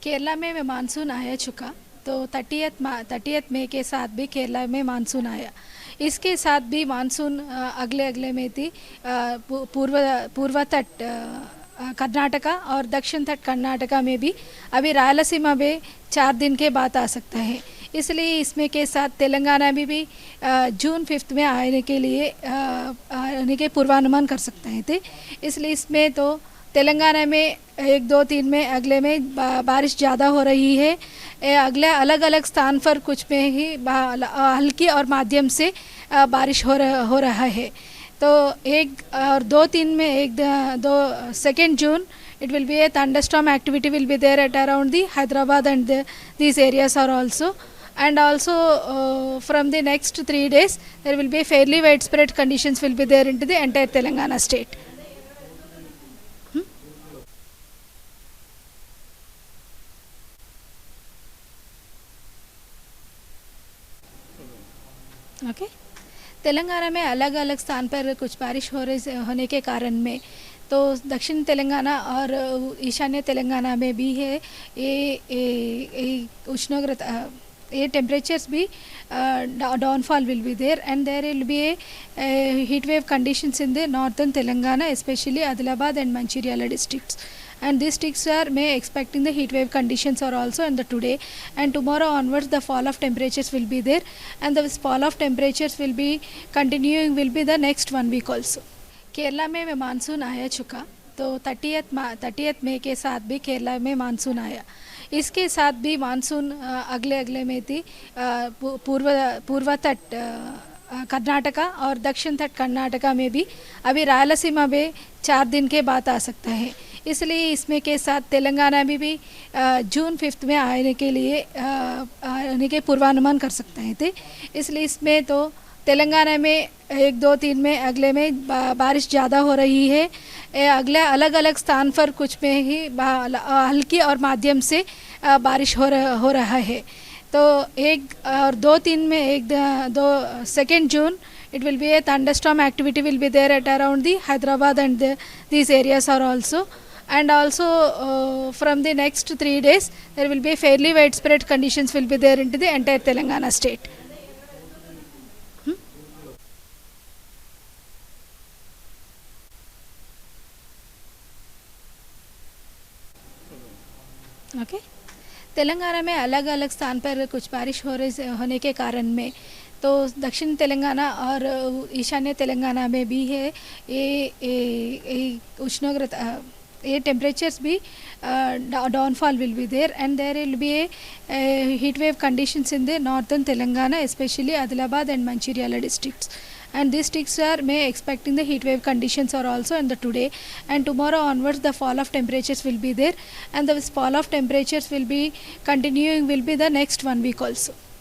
केरला में मानसून आया चुका। तो 30th मई के साथ भी केरला में मानसून आया। इसके साथ भी मानसून अगले अगले में थी पूर्व तट कर्नाटका और दक्षिण तट कर्नाटका में भी अभी रायलसीमा में 4 दिन के बाद आ सकता है। इसलिए इसमें के साथ तेलंगाना में भी जून 5 में आने के लिए आने के पूर्वानुमान कर सकते हैं थे। इसलिए इसमें तो तेलंगाना में 1, 2, 3 में अगले में बारिश ज़्यादा हो रही है। अगले अलग अलग स्थान पर कुछ में ही हल्की और माध्यम से बारिश हो रहा है। तो 1 और 2, 3 में 2 June it will be a thunderstorm activity will be there at around the Hyderabad and these areas are also. And also from the next 3 days there will be fairly widespread conditions will be there into the entire Telangana state. Okay Telangana में अलग अलग स्थान पर कुछ बारिश होने के कारण में तो दक्षिण तेलंगाना और ईशान्य तेलंगाना में भी है ये उष्णोग्रता ये टेम्परेचर्स भी downfall will be there and there will be a heat wave conditions in the northern Telangana especially Adilabad and Manchiryala districts. And these districts are expecting the heat wave conditions are also in the today and tomorrow onwards the fall of temperatures will be there and the fall of temperatures will be continuing will be the next 1 week also. Kerala में monsoon आया चुका। तो 30th मई के साथ भी केरला में monsoon आया। इसके साथ भी मानसून अगले अगले में थी पूर्व तट कर्नाटका और दक्षिण तट कर्नाटका में भी अभी रायलसीमा में 4 दिन के बाद आ सकता है। इसलिए इसमें के साथ तेलंगाना में भी जून 5 में आने के लिए आने के पूर्वानुमान कर सकते हैं थे। इसलिए इसमें तो तेलंगाना में 1, 2, 3 में अगले में बारिश ज़्यादा हो रही है। अगले अलग अलग स्थान पर कुछ में ही हल्की और माध्यम से बारिश हो रहा है। तो 1 और 2, 3 में 2 June it will be a thunderstorm activity will be there at around the Hyderabad and these areas are also. And also from the next 3 days there will be fairly widespread conditions will be there into the entire Telangana state. Okay Telangana में अलग अलग स्थान पर कुछ बारिश होने के कारण में तो दक्षिण तेलंगाना और ईशान्य तेलंगाना में भी है ये उष्णोग्रता ये टेम्परेचर्स भी downfall will be there and there will be a heat wave conditions in the northern Telangana especially Adilabad and Manchiryala districts. And these districts are expecting the heat wave conditions are also in the today and tomorrow onwards the fall of temperatures will be there and the fall of temperatures will be continuing will be the next 1 week also.